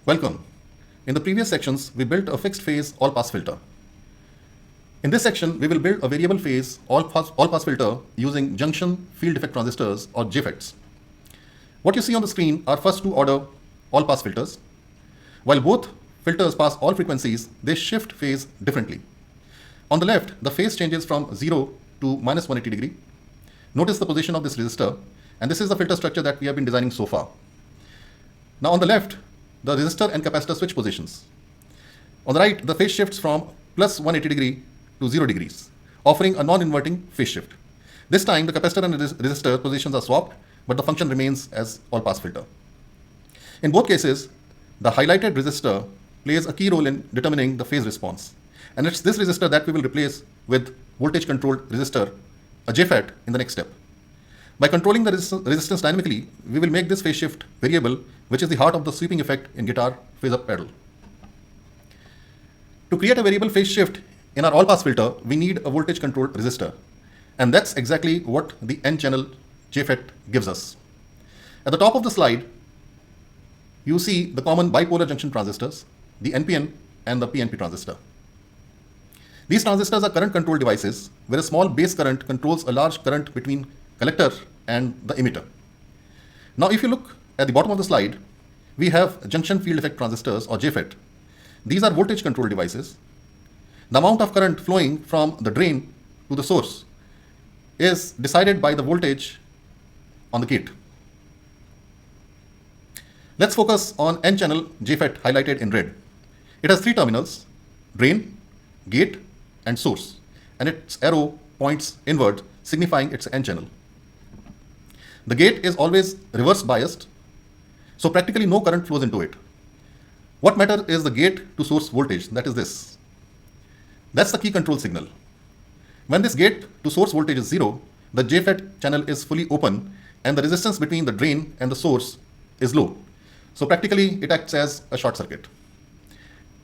Welcome. In the previous sections, we built a fixed phase all-pass filter. In this section, we will build a variable phase all-pass filter using junction field effect transistors or JFETs. What you see on the screen are first two order all-pass filters. While both filters pass all frequencies, they shift phase differently. On the left, the phase changes from 0 to minus 180 degree. Notice the position of this resistor, and this is the filter structure that we have been designing so far. Now on the left, the resistor and capacitor switch positions. On the right, the phase shifts from plus 180 degree to 0 degrees, offering a non-inverting phase shift. This time, the capacitor and resistor positions are swapped, but the function remains as all-pass filter. In both cases, the highlighted resistor plays a key role in determining the phase response. And it's this resistor that we will replace with voltage-controlled resistor, a JFET, in the next step. By controlling the resistance dynamically, we will make this phase shift variable, which is the heart of the sweeping effect in guitar phase-up pedal. To create a variable phase shift in our all-pass filter, we need a voltage-controlled resistor. And that's exactly what the N-channel JFET gives us. At the top of the slide, you see the common bipolar junction transistors, the NPN and the PNP transistor. These transistors are current-controlled devices where a small base current controls a large current between collector and the emitter. Now, if you look at the bottom of the slide, we have junction field effect transistors or JFET. These are voltage-controlled devices. The amount of current flowing from the drain to the source is decided by the voltage on the gate. Let's focus on N-channel JFET highlighted in red. It has three terminals: drain, gate, and source, and its arrow points inward, signifying its N-channel. The gate is always reverse biased, so practically no current flows into it. What matters is the gate to source voltage, that is this. That's the key control signal. When this gate to source voltage is 0, the JFET channel is fully open and the resistance between the drain and the source is low. So practically it acts as a short circuit.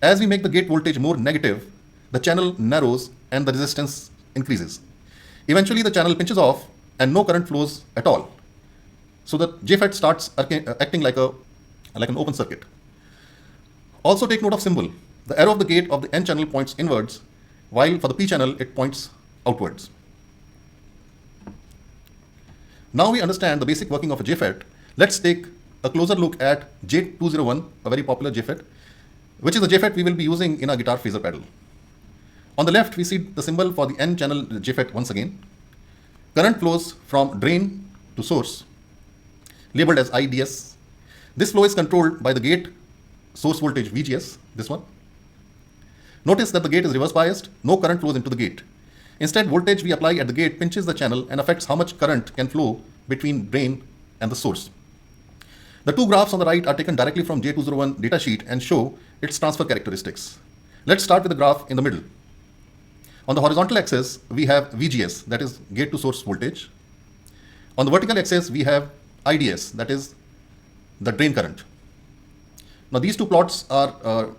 As we make the gate voltage more negative, the channel narrows and the resistance increases. Eventually the channel pinches off and no current flows at all. So the JFET starts acting like an open circuit. Also take note of symbol. The arrow of the gate of the N channel points inwards, while for the P channel it points outwards. Now we understand the basic working of a JFET. Let's take a closer look at J201, a very popular JFET, which is the JFET we will be using in our guitar phaser pedal. On the left, we see the symbol for the N-channel JFET once again. Current flows from drain to source, labeled as IDS. This flow is controlled by the gate source voltage VGS, this one. Notice that the gate is reverse biased, no current flows into the gate. Instead, voltage we apply at the gate pinches the channel and affects how much current can flow between drain and the source. The two graphs on the right are taken directly from J201 datasheet and show its transfer characteristics. Let's start with the graph in the middle. On the horizontal axis, we have VGS, that is gate to source voltage. On the vertical axis, we have IDS, that is the drain current. Now these two plots have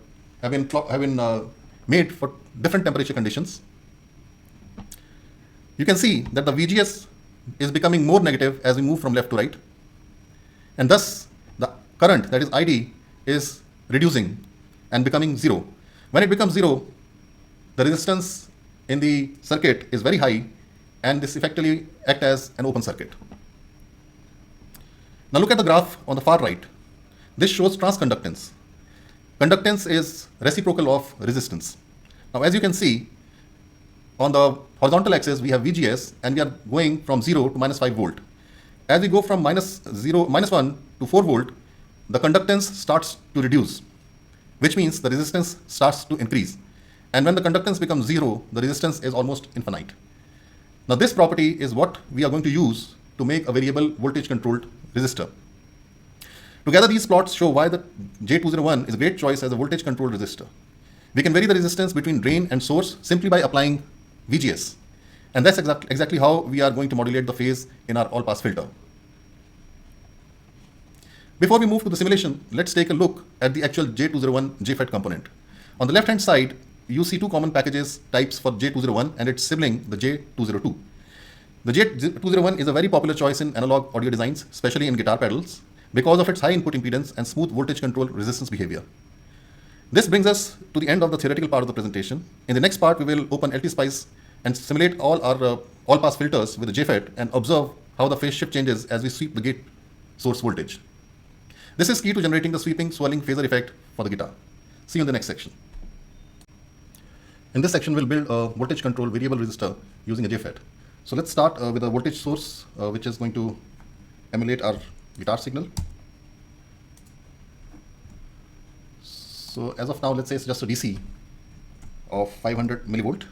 been made for different temperature conditions. You can see that the VGS is becoming more negative as we move from left to right, and thus the current, that is ID, is reducing and becoming 0. When it becomes 0, the resistance in the circuit is very high, and this effectively acts as an open circuit. Now look at the graph on the far right. This shows transconductance. Conductance is reciprocal of resistance. Now as you can see, on the horizontal axis we have VGS and we are going from 0 to minus 5 volt. As we go from minus 1 to 4 volt, the conductance starts to reduce, which means the resistance starts to increase. And when the conductance becomes 0, the resistance is almost infinite. Now this property is what we are going to use to make a variable voltage controlled resistor. Together these plots show why the J201 is a great choice as a voltage controlled resistor. We can vary the resistance between drain and source simply by applying VGS. And that's exactly how we are going to modulate the phase in our all-pass filter. Before we move to the simulation, let's take a look at the actual J201 JFET component. On the left-hand side, you see two common packages types for J201 and its sibling, the J202. The J201 is a very popular choice in analog audio designs, especially in guitar pedals. because of its high input impedance and smooth voltage control resistance behavior. This brings us to the end of the theoretical part of the presentation. In the next part, we will open LTSpice and simulate all our all-pass filters with the JFET and observe how the phase shift changes as we sweep the gate source voltage. This is key to generating the sweeping swirling phasor effect for the guitar. See you in the next section. In this section, we'll build a voltage control variable resistor using a JFET. So let's start with a voltage source, which is going to emulate our guitar signal. So as of now, let's say it's just a DC of 500 millivolt.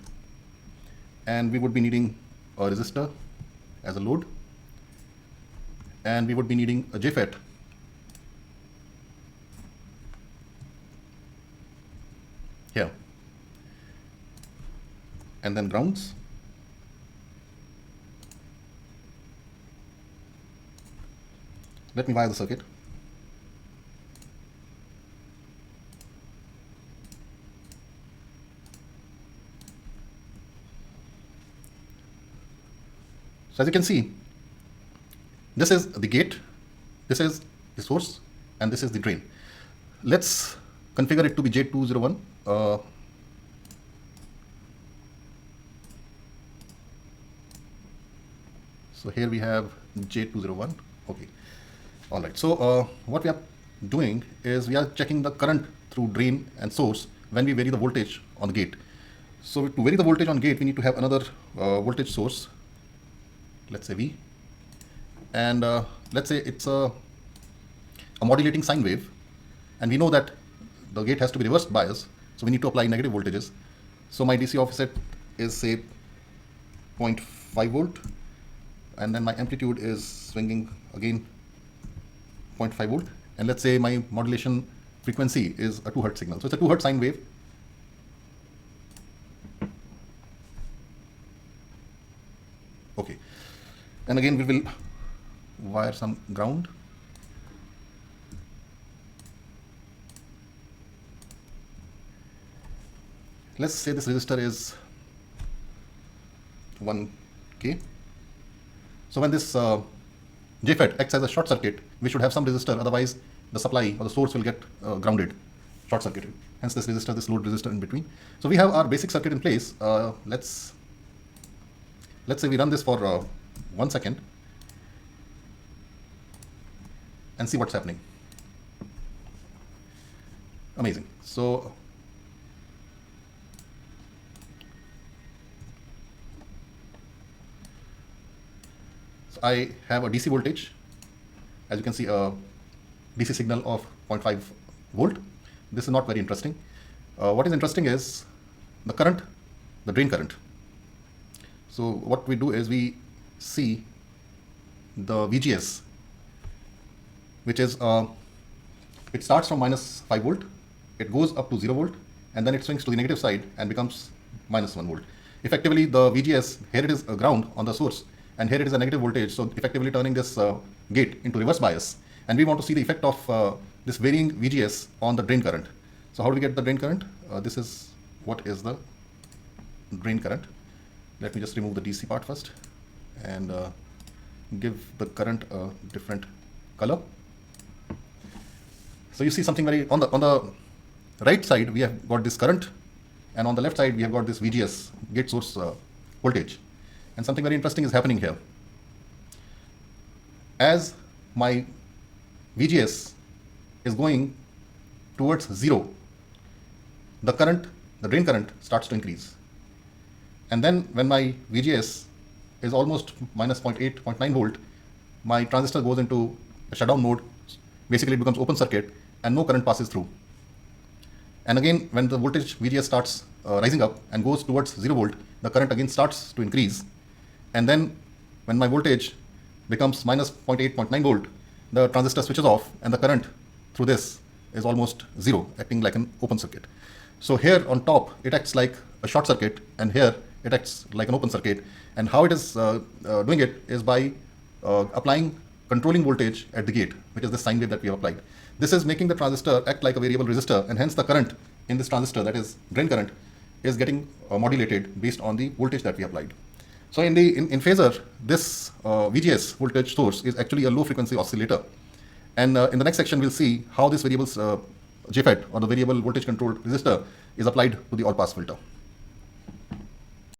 And we would be needing a resistor as a load. And we would be needing a JFET here. And then grounds. Let me wire the circuit. So as you can see, this is the gate, this is the source, and this is the drain. Let's configure it to be J201. So here we have J201. Okay. All right. So what we are doing is we are checking the current through drain and source when we vary the voltage on the gate. So to vary the voltage on gate, we need to have another voltage source. Let's say V, and let's say it's a modulating sine wave, and we know that the gate has to be reversed bias, so we need to apply negative voltages. So my DC offset is say 0.5 volt, and then my amplitude is swinging again 0.5 volt, and let's say my modulation frequency is a 2 Hz signal. So it's a 2 Hz sine wave. Okay. And again, we will wire some ground. Let's say this resistor is 1K. So when this JFET acts as a short circuit, we should have some resistor, otherwise the supply or the source will get grounded, short circuited. Hence this resistor, this load resistor in between. So we have our basic circuit in place. Let's say we run this for 1 second and see what's happening. Amazing. So I have a DC voltage. As you can see, a DC signal of 0.5 volt. This is not very interesting. What is interesting is the current, the drain current. So what we do is we see the VGS, which is it starts from minus 5 volt, it goes up to 0 volt, and then it swings to the negative side and becomes minus 1 volt. Effectively, the VGS, here it is a ground on the source, and here it is a negative voltage, so effectively turning this gate into reverse bias. And we want to see the effect of this varying VGS on the drain current. So how do we get the drain current? This is what is the drain current. Let me just remove the DC part first and give the current a different color. So you see something very, on the right side we have got this current, and on the left side we have got this VGS, gate source voltage. And something very interesting is happening here. As my VGS is going towards 0, the current, the drain current starts to increase. And then when my VGS is almost minus 0.8, 0.9 volt, my transistor goes into a shutdown mode. Basically it becomes open circuit and no current passes through. And again, when the voltage VGS starts rising up and goes towards 0 volt, the current again starts to increase. And then when my voltage becomes minus 0.8, 0.9 volt, the transistor switches off and the current through this is almost 0, acting like an open circuit. So here on top, it acts like a short circuit, and here it acts like an open circuit. And how it is doing it is by applying controlling voltage at the gate, which is the sine wave that we have applied. This is making the transistor act like a variable resistor, and hence the current in this transistor, that is drain current, is getting modulated based on the voltage that we applied. So in phasor, this VGS voltage source is actually a low frequency oscillator, And in the next section, we'll see how this variable's JFET, or the variable voltage controlled resistor, is applied to the all-pass filter.